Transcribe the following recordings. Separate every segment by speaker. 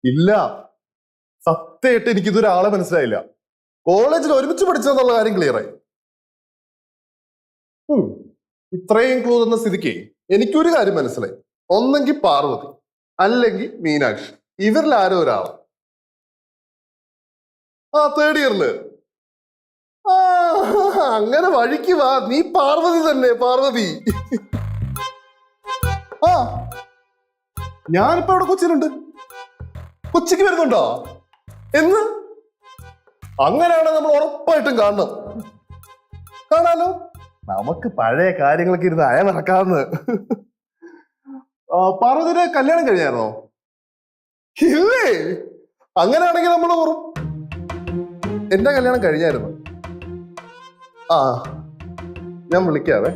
Speaker 1: ഇല്ല, സത്യമായിട്ട് എനിക്കിതൊരാളെ മനസ്സിലായില്ല. കോളേജിൽ ഒരുമിച്ച് പഠിച്ചെന്നുള്ള കാര്യം ക്ലിയർ ആയി. ഇത്രയും ക്ലൂ തന്ന സ്ഥിതിക്ക് എനിക്കൊരു കാര്യം മനസ്സിലായി. ഒന്നെങ്കിൽ പാർവതി, അല്ലെങ്കിൽ മീനാക്ഷി. ഇവരിൽ ആരോ ഒരാള്. തേർഡ് ഇയറില്. അങ്ങനെ വഴിക്ക് വാ, നീ പാർവതി തന്നെ, പാർവതി. ഞാനിപ്പോ ഇവിടെ കൊച്ചിയിലുണ്ട്. കൊച്ചിക്ക് വരുന്നുണ്ടോ എന്ന്? അങ്ങനെയാണ് നമ്മൾ ഉറപ്പായിട്ടും കാണണം. കാണാലോ, നമുക്ക് പഴയ കാര്യങ്ങളൊക്കെ ഇരുന്ന് അയവിറക്കാന്ന്. പാർവതിയുടെ കല്യാണം കഴിഞ്ഞായിരുന്നോ? ഇല്ലേ? അങ്ങനെയാണെങ്കിൽ നമ്മൾ എന്റെ കല്യാണം കഴിഞ്ഞായിരുന്നു. ഞാൻ വിളിക്കാവേ.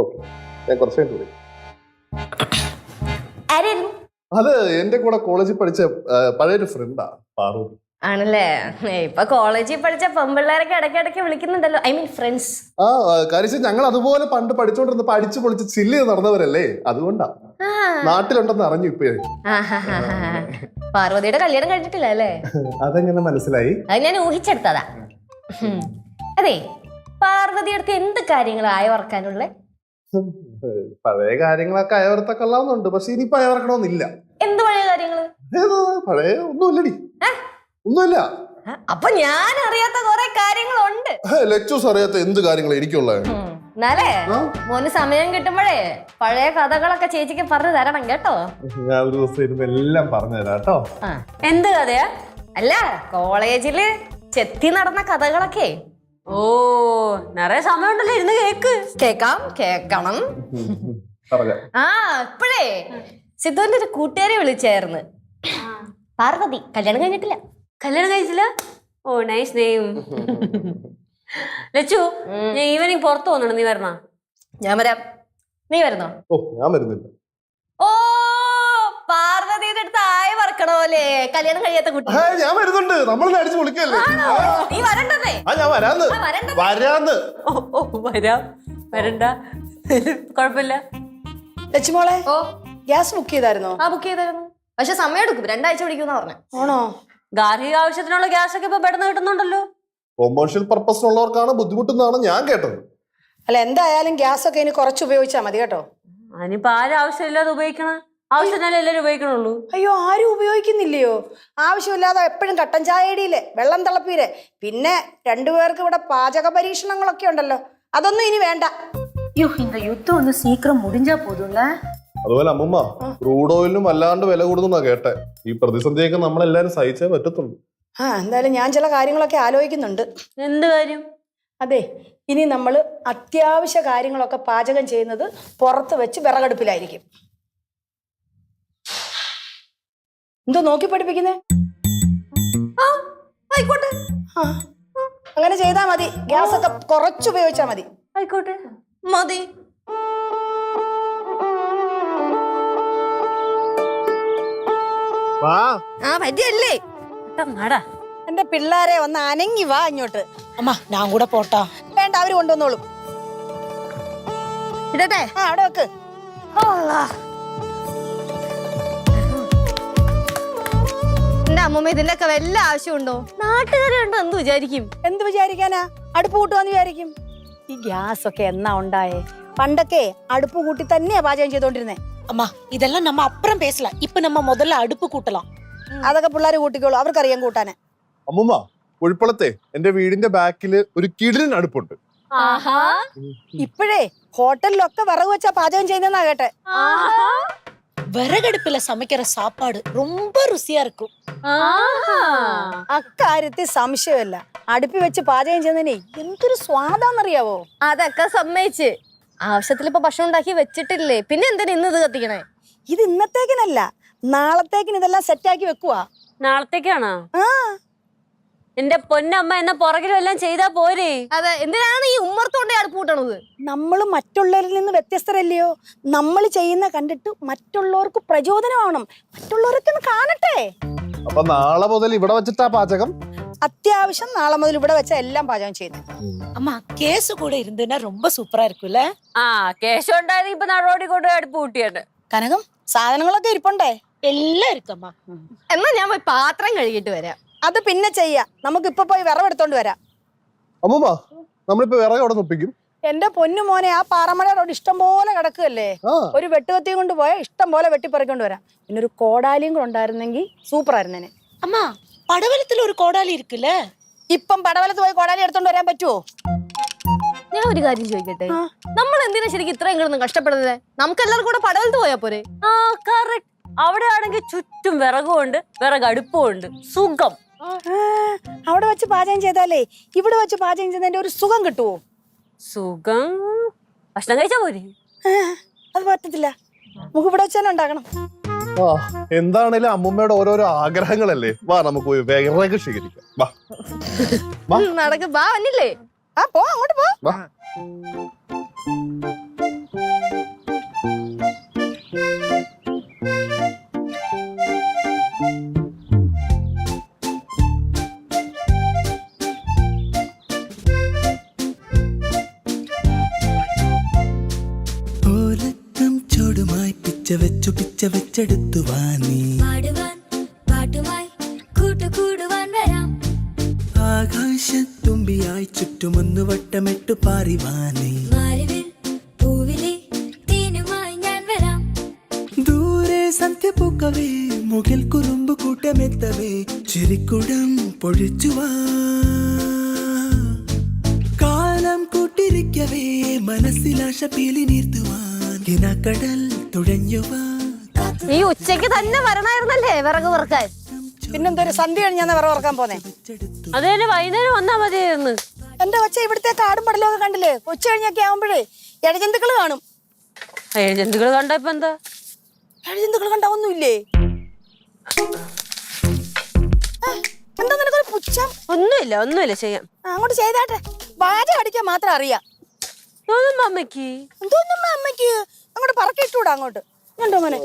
Speaker 1: ഓക്കെ, ഞാൻ കുറച്ച് കഴിഞ്ഞിട്ട് വിളിക്കാം. അത് എന്റെ കൂടെ കോളേജിൽ പഠിച്ച പഴയൊരു ഫ്രണ്ടാ പാർവതി.
Speaker 2: ആണല്ലേ? ഇപ്പൊ കോളേജിൽ പഠിച്ച പെമ്പിള്ളേരൊക്കെ ഇടയ്ക്കിടയ്ക്ക് വിളിക്കുന്നുണ്ടല്ലോ. I mean friends.
Speaker 1: കാര്യം ഞങ്ങൾ അതുപോലെ പണ്ട് പഠിച്ചോണ്ടിരുന്നപ്പോ അടിച്ചു പൊളിച്ച് ചില്ല് നടന്നവരല്ലേ, അതുകൊണ്ടാ. നാട്ടിലുണ്ടെന്ന് അറിഞ്ഞു ഇപ്പൊ.
Speaker 2: പാർവതിയുടെ കല്യാണം കഴിഞ്ഞിട്ടില്ല അല്ലേ?
Speaker 1: അതെങ്ങനെ മനസ്സിലായി?
Speaker 2: അത് ഞാൻ ഊഹിച്ചെടുത്തതാ. അതെ, പാർവതി അടുത്ത് എന്ത് കാര്യങ്ങൾ അയവർക്കാനുള്ള?
Speaker 1: പഴയ കാര്യങ്ങളൊക്കെ അയവർത്തക്കൊള്ളാവുന്നുണ്ട്, പക്ഷെ ഇനിയിപ്പോ അയവർക്കണമെന്നില്ല.
Speaker 2: എന്ത് പഴയ കാര്യങ്ങള്?
Speaker 1: പഴയ ഒന്നുമില്ലടി, ഒന്നുമില്ല.
Speaker 2: അപ്പൊ ഞാൻ അറിയാത്ത കുറെ കാര്യങ്ങളുണ്ട്.
Speaker 1: ലെക്ചേഴ്സ് അറിയാത്ത എന്ത് കാര്യങ്ങൾ എനിക്കുള്ള?
Speaker 2: എന്നാലേ മോന് സമയം കിട്ടുമ്പോഴേ പഴയ കഥകളൊക്കെ ചേച്ചിക്ക് പറഞ്ഞു തരണം കേട്ടോ.
Speaker 1: ഞാൻ ഒരു ദിവസം ഇരുന്ന് എല്ലാം പറഞ്ഞു തരാം കേട്ടോ.
Speaker 2: എന്ത് കഥയാ? അല്ല, കോളേജില് ചെത്തി നടന്ന കഥകളൊക്കെ.
Speaker 3: ഓ, നിറയെ സമയമുണ്ടല്ലോ, ഇരുന്ന്
Speaker 2: കേക്കണം. ഇപ്പഴേ സിദ്ധുവിന്റെ ഒരു കൂട്ടുകാരെ വിളിച്ചായിരുന്നു. പാർവതി കല്യാണം കഴിഞ്ഞിട്ടില്ല.
Speaker 3: കല്യാണം കഴിച്ചില്ല? ഓ, നൈസ് നെയിം. ലച്ചു, ഞാൻ ഈവനിങ് പുറത്തു പോകുന്നുണ്ട്, നീ വരണോ?
Speaker 2: ഞാൻ വരാം. നീ വരുന്നോ?
Speaker 1: ഞാൻ വരുന്നില്ല.
Speaker 2: ഓ, പാർവതിയുടെ അടുത്ത് ആയ വറക്കണോല്ലേ കല്യാണം കഴിയാത്ത കുട്ടി.
Speaker 1: ഞാൻ വരുന്നുണ്ട്, നമ്മൾ അടിച്ചു പൊളിക്കല്ലേ.
Speaker 2: നീ വരണ്ടേ?
Speaker 1: ഞാൻ വരാന്ന്.
Speaker 3: വരണ്ട, കുഴപ്പമില്ല.
Speaker 4: ലച്ചുമോളെ, ഗ്യാസ് ബുക്ക് ചെയ്തായിരുന്നോ?
Speaker 2: ബുക്ക് ചെയ്തായിരുന്നു, പക്ഷെ സമയം എടുക്കും, 2 ആഴ്ച പിടിക്കുന്ന പറഞ്ഞു.
Speaker 4: ആണോ?
Speaker 3: ഗാർഹിക ആവശ്യത്തിനുള്ള ഗ്യാസ് ഒക്കെ ഇപ്പൊ പെട്ടെന്ന് കിട്ടുന്നുണ്ടല്ലോ.
Speaker 1: കൊമേഴ്ഷ്യൽ പർപ്പസിനുള്ളവർക്കാണ് ബുദ്ധിമുട്ടെന്നാണ് ഞാൻ കേട്ടത്.
Speaker 4: അല്ല, എന്തായാലും ഗ്യാസ് ഒക്കെ ഇനി കുറച്ച് ഉപയോഗിച്ചാൽ മതി കേട്ടോ.
Speaker 3: അതിനിപ്പോ ആരും ആവശ്യമില്ലാതെ ഉപയോഗിക്കണം, ആവശ്യത്തിനല്ലേ എല്ലാരും ഉപയോഗിക്കണുള്ളൂ.
Speaker 4: അയ്യോ, ആരും ഉപയോഗിക്കുന്നില്ലയോ? ആവശ്യമില്ലാതെ എപ്പോഴും കട്ടൻ ചായടിയില്ലേ, വെള്ളം തിളപ്പീരെ, പിന്നെ 2 പേർക്ക് ഇവിടെ പാചക പരീക്ഷണങ്ങളൊക്കെ ഉണ്ടല്ലോ, അതൊന്നും ഇനി വേണ്ട.
Speaker 5: ஐயோ, இந்த யுத்தம் வந்து சீக்கிரம் முடிஞ்சா போதும்ல.
Speaker 1: അതുപോലെ അമ്മൂമ്മ, ക്രൂഡ് ഓയിലിനും വല്ലാണ്ട് വില കൂടുന്നാ കേട്ടെ. ഈ പ്രതിസന്ധിയൊക്കെ നമ്മളെല്ലാരും സഹിച്ചേ പറ്റത്തുള്ളൂ.
Speaker 4: എന്തായാലും ഞാൻ ചില കാര്യങ്ങളൊക്കെ ആലോചിക്കുന്നുണ്ട്.
Speaker 3: എന്ത് കാര്യം?
Speaker 4: അതെ, ഇനി നമ്മൾ അത്യാവശ്യ കാര്യങ്ങളൊക്കെ പാചകം ചെയ്യുന്നത് പുറത്ത് വെച്ച് വിറകടുപ്പിലായിരിക്കും. എന്തോ നോക്കി പഠിപ്പിക്കുന്നേ?
Speaker 3: ആയിക്കോട്ടെ,
Speaker 4: അങ്ങനെ ചെയ്താ മതി. ഗ്യാസ് ഒക്കെ കുറച്ച് ഉപയോഗിച്ചാ മതി.
Speaker 3: ആയിക്കോട്ടെ,
Speaker 2: മതി. പറ്റിയല്ലേ?
Speaker 4: എന്റെ പിള്ളേരെ ഒന്ന് അനങ്ങി വാ ഇങ്ങോട്ട്.
Speaker 5: அம்மா, நான் கூட போட்டா?
Speaker 4: വേണ്ട, അവര് കൊണ്ടുവന്നോളും.
Speaker 2: ഇടട്ടെ?
Speaker 4: അവിടെ വെക്ക്.
Speaker 2: എന്റെ അമ്മൂമ്മ ഇതിന്റെ ഒക്കെ വല്ല ആവശ്യമുണ്ടോ? നാട്ടുകാരുണ്ടോ എന്ത് വിചാരിക്കും?
Speaker 4: എന്ത് വിചാരിക്കാനാ? അടുപ്പ് കൂട്ടുവാന്ന് വിചാരിക്കും. ഈ ഗ്യാസ് ഒക്കെ എന്നാ ഉണ്ടായേ? പണ്ടൊക്കെ അടുപ്പ് കൂട്ടി തന്നെയാ പാചകം ചെയ്തോണ്ടിരുന്നേ.
Speaker 5: அம்மா, இதெல்லாம் நம்ம அப்புறம் பேசலாம். இப்ப நம்ம முதல்ல அடுப்பு கூட்டலாம்.
Speaker 4: അതൊക്കെ പിള്ളേർ കൂട്ടിക്കോളൂ, അവർക്കറിയാൻ കൂട്ടാനെ.
Speaker 1: അമ്മൂമ്മ, ഉൾപ്പളത്തെ എന്റെ വീടിന്റെ ബാക്കില് ഒരു കിടിലൻ അടുപ്പുണ്ട്.
Speaker 4: ഇപ്പോഴേ ഹോട്ടലിലൊക്കെ വിറക് വെച്ചാ പാചകം ചെയ്യുന്നതാ കേട്ടെ.
Speaker 5: விறகடுப்புல சமைக்கிற சாப்பாடு ரொம்ப ருசியா இருக்கும்.
Speaker 4: അക്കാര്യത്തിൽ സംശയമില്ല. അടുപ്പി വെച്ച് പാചകം ചെയ്യുന്നതിന് എന്തൊരു സ്വാദാന്നറിയാവോ?
Speaker 2: അതൊക്കെ സമ്മതിച്ച്. ആവശ്യത്തിൽ ഇപ്പൊ ഭക്ഷണം ഉണ്ടാക്കി വെച്ചിട്ടില്ലേ, പിന്നെ എന്തിനാ ഇന്ന് ഇത് കത്തിക്കണേ?
Speaker 4: ഇത് ഇന്നത്തേക്കിനല്ല, നാളത്തേക്കിന് ഇതെല്ലാം സെറ്റാക്കി വെക്കുവാ.
Speaker 3: നാളത്തേക്കാണോ? എന്റെ പൊന്നമ്മ എന്ന പുറകിലും എല്ലാം ചെയ്താ പോരെ.
Speaker 2: അതെ, എന്തിനാണ് ഈ ഉമ്മർത്തോണ്ടേ അടുപ്പ് കൂട്ടണത്?
Speaker 4: നമ്മൾ മറ്റുള്ളവരിൽ നിന്ന് വ്യത്യസ്തരല്ലയോ? നമ്മൾ ചെയ്യുന്ന കണ്ടിട്ട് മറ്റുള്ളവർക്ക് പ്രചോദനമാവണം, മറ്റുള്ളവരൊക്കെ ഒന്ന് കാണട്ടെ.
Speaker 1: അപ്പൊ നാളെ മുതൽ ഇവിടെ വെച്ചിട്ടാ പാചകം?
Speaker 4: അത്യാവശ്യം നാളെ മുതൽ ഇവിടെ വെച്ച എല്ലാം പാചകം ചെയ്യുന്നത്.
Speaker 5: அம்மா, கேஸ் கூட இருந்துன்னா ரொம்ப சூப்பரா இருக்குல்ல.
Speaker 3: കേശം ഉണ്ടായത് ഇപ്പൊ നടോടി കൊണ്ട് അടുപ്പ് കൂട്ടിയാണ്.
Speaker 4: കനകം, സാധനങ്ങളൊക്കെ ഇരിപ്പുണ്ടേ,
Speaker 5: എല്ലാം ഇരിക്കമ്മ.
Speaker 2: എന്നാ ഞാൻ പോയി പാത്രം കഴുകിട്ട് വരാം.
Speaker 4: അത് പിന്നെ ചെയ്യാം. നമുക്ക് ഇപ്പൊ പോയി വിറവെടുത്തോണ്ട് വരാം.
Speaker 1: അമ്മൂമ്മ നമ്മളിപ്പോ വിറക് അവിടെ നിപ്പിക്കും.
Speaker 4: എന്റെ പൊന്നു മോനെ, ആ പാറമടയുടെ അവിടെ ഇഷ്ടം പോലെ കിടക്കുകയല്ലേ. ഒരു വെട്ടുകത്തിയും കൊണ്ട് പോയാൽ ഇഷ്ടം പോലെ വെട്ടിപ്പറിക്കൊണ്ട് വരാം. പിന്നെ ഒരു കോടാലിയും കൂടെ ഉണ്ടായിരുന്നെങ്കിൽ സൂപ്പർ ആയിരുന്നേനെ.
Speaker 5: അമ്മ പടവലത്തിൽ ഒരു കോടാലി ഇരിക്കില്ല.
Speaker 4: ഇപ്പം പടവലത്ത് പോയി കോടാലി എടുത്തോണ്ട് വരാൻ പറ്റുമോ?
Speaker 2: ഞാൻ ഒരു കാര്യം ചോദിക്കട്ടെ, നമ്മൾ എന്തിനാ ശരിക്കും ഇത്രയും കിടന്ന് കഷ്ടപ്പെടുന്നത്? നമുക്ക് എല്ലാവർക്കും കൂടെ പടവലത്ത് പോയാ പോരെ?
Speaker 3: ആ കറക്റ്റ്. അവിടെ ആണെങ്കിൽ ചുറ്റും വിറകുണ്ട്, വിറക് അടുപ്പുണ്ട്, സുഖം.
Speaker 4: അവിടെ വെച്ച് പാചകം ചെയ്താലേ ഇവിടെ വെച്ച് പാചകം ചെയ്തതിന്റെ ഒരു സുഖം കിട്ടുവോ?
Speaker 3: സുഖം ഭക്ഷണം കഴിച്ചാ പോരെ?
Speaker 4: അത് പറ്റത്തില്ല. നമുക്ക് ഇവിടെ വെച്ച് തന്നെ ഉണ്ടാക്കണം.
Speaker 1: എന്താണേലും അമ്മൂമ്മയുടെ ഓരോരോ ആഗ്രഹങ്ങളല്ലേ. വാ നമുക്ക് പോയി വിറക് ശേഖരിക്കാം. വാ
Speaker 2: നടക്ക്, ബാ വന്നില്ലേ?
Speaker 4: ആ പോ, അങ്ങോട്ട് പോ.
Speaker 1: വാ.
Speaker 6: പിച്ച വെച്ചെടുത്തു വാങ്ങി പാട്ടുമായി കൂട്ടുകൂടുവാൻ വരാം. ആകാശത്തുമ്പിയായി ചുറ്റുമൊന്നു വട്ടമിട്ടു പാറിവാനേ. പൂവിലെ തേനുമായി ഞാൻ വരാം. ദൂരെ സന്ധ്യ പൂക്കവേ മുകിൽ കുറുമ്പ് കൂട്ടമെത്തവേ ചിരിക്കുടം പൊഴിച്ചുവാ. കാലം കൂട്ടിരിക്കവേ മനസ്സിലാശ പീലി നീർത്തുവാൻ കിനാക്കടൽ തുഴഞ്ഞുവാ.
Speaker 2: ഈ ഉച്ചക്ക് തന്നെ വരണായിരുന്നല്ലേ വിറക് വറുക്കാൻ?
Speaker 4: പിന്നെന്തോ സന്ധ്യ കഴിഞ്ഞാൽ വിറവ് വറക്കാൻ പോന്നെ.
Speaker 3: അതേനെ വൈകുന്നേരം വന്നാ മതിയായിരുന്നു.
Speaker 4: എന്റെ കൊച്ച ഇവിടുത്തെ കാടും പടലൊക്കെ കണ്ടില്ലേ? ഉച്ച കഴിഞ്ഞൊക്കെ ആവുമ്പോഴേ ഇഴജന്തുക്കൾ കാണും.
Speaker 3: ജന്തുക്കൾ കണ്ടപ്പോ എന്താ?
Speaker 4: ഇഴജന്തുക്കൾ കണ്ട ഒന്നുമില്ലേ? എന്താ നിനക്കൊരു പുച്ഛം?
Speaker 3: ഒന്നുമില്ല ചെയ്യാം.
Speaker 4: അങ്ങോട്ട് ചെയ്താട്ടെ. വാചകം അടിക്കാൻ മാത്രം അറിയാം.
Speaker 3: അമ്മയ്ക്ക്
Speaker 4: എന്തോന്നും അമ്മയ്ക്ക് അങ്ങോട്ട് പറക്കിട്ടൂടാ. അങ്ങോട്ട് കണ്ടോ മോനെ,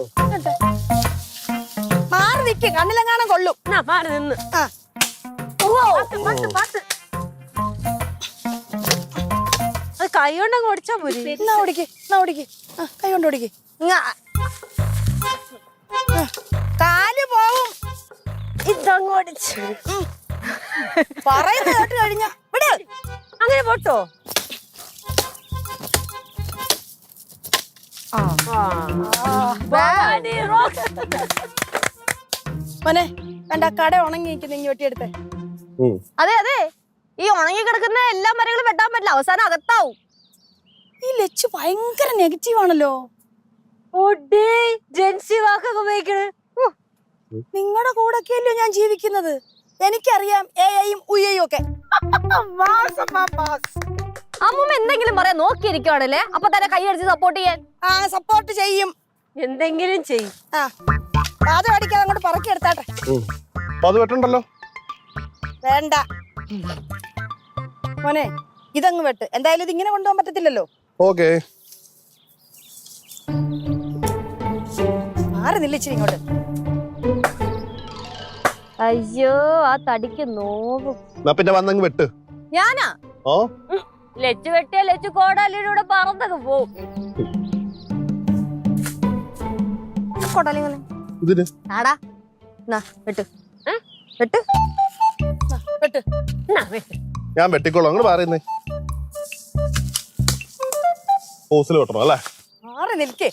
Speaker 4: മാറി നിൽക്ക്, കണ്ണിലെങ്ങാനും കൊള്ളും.
Speaker 3: മാറി നിന്ന്.
Speaker 4: ആ
Speaker 3: അത് കൈ കൊണ്ടങ്ങ് ഓടിച്ചാ പോരെ?
Speaker 4: എന്നാ ഓടിക്ക്, കൈ കൊണ്ട് ഓടിക്ക്. കാല് പോവും.
Speaker 3: ഇതങ്ങോട്ട്
Speaker 4: പറയുന്ന കേട്ട് കഴിഞ്ഞ വിട്.
Speaker 3: അങ്ങനെ പോട്ടോ.
Speaker 4: മോനെ കണ്ട കട ഉണങ്ങി നിൽക്കുന്ന വെട്ടിയെടുത്തേ.
Speaker 2: അതെ അതെ, ഈ ഉണങ്ങി കിടക്കുന്ന എല്ലാ മരങ്ങളും വെട്ടാൻ പറ്റില്ല, അവസാനം അകത്താവും.
Speaker 4: ഈ ലച്ചു ഭയങ്കര നെഗറ്റീവ് ആണല്ലോ.
Speaker 3: ജെൻസി വാക്കൊക്കെ ഉപയോഗിക്കണേ.
Speaker 4: നിങ്ങളുടെ കൂടെയൊക്കെയല്ലോ ഞാൻ ജീവിക്കുന്നത്. എനിക്കറിയാം എയും ഉയ്യയും ഒക്കെ.
Speaker 2: അമ്മൂമ്മ എന്തെങ്കിലും പറയാൻ നോക്കിയിരിക്കുവാണല്ലേ, അപ്പൊ തന്നെ കൈ അടിച്ച് സപ്പോർട്ട് ചെയ്യാൻ.
Speaker 4: ആ സപ്പോർട്ട് ചെയ്യും.
Speaker 3: എന്തെങ്കിലും ചെയ്യും.
Speaker 4: ആ പാചകം അടിക്കാതെ അങ്ങോട്ട് പറക്കി എടുത്താട്ടെ.
Speaker 1: അത് വെട്ടണ്ടല്ലോ.
Speaker 4: വേണ്ട മോനെ, ഇതങ്ങ് വെട്ട്. എന്തായാലും ഇത് ഇങ്ങനെ കൊണ്ടുപോകാൻ പറ്റത്തില്ലല്ലോ.
Speaker 1: ഓക്കേ,
Speaker 4: മാറി നില്ലിച്ചിരി ഇങ്ങോട്ട്.
Speaker 2: അയ്യോ, ആ തടിക്ക് നോവും.
Speaker 1: പിന്നെ വന്നങ്ങ് വെട്ട്.
Speaker 2: ഞാനാ?
Speaker 1: ഓ,
Speaker 3: ലച്ചു വെട്ടിയ ലച്ചു കോടാലിയുടെ പറന്നൊക്കെ പോവും.
Speaker 1: ഇതിന്
Speaker 2: ആടാ, വെട്ട് വെട്ട്
Speaker 4: വെട്ട്.
Speaker 1: ഞാൻ വെട്ടിക്കോളാം. അങ്ങോട്ട് പറയുന്നേ ഓസിൽ വെട്ടണം അല്ലേ?
Speaker 4: മാറി നിൽക്കേ.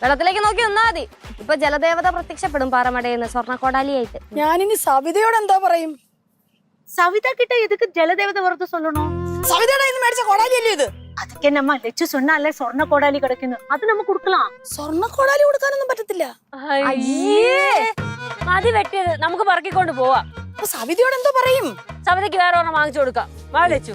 Speaker 2: വെള്ളത്തിലേക്ക് നോക്കി നിന്നാ മതി. ഇപ്പൊ ജലദേവത പ്രത്യക്ഷപ്പെടും പാറമടയെന്ന് സ്വർണ്ണക്കോടാലിയായിട്ട്.
Speaker 4: ഞാനിനി സവിതയോട് എന്താ പറയും?
Speaker 5: സവിത கிட்ட எதுக்கு ஜலதேவதை வரது சொல்லணும்?
Speaker 4: സവിതയുടെ ഇന്ന് മേടിച്ച കോടാലിയല്ലേ ഇത്?
Speaker 5: அதுக்கு நம்ம லெச்சு சொன்னாலே சொர்ண கோடாலி கிடைக்குன்னு, அது நம்ம கொடுக்கலாம்.
Speaker 4: സ്വർണ്ണ കോടാലി കൊടുക്കാനൊന്നും പറ്റത്തില്ല.
Speaker 3: മതി വെട്ടിയത്, നമുക്ക് പറക്കിക്കൊണ്ട് പോവാം.
Speaker 4: അപ്പൊ സവിതയോട് എന്തോ പറയും?
Speaker 3: സവിതയ്ക്ക് വേറെ ഒരെണ്ണം വാങ്ങിച്ചു കൊടുക്കാം. വാ ലച്ചു.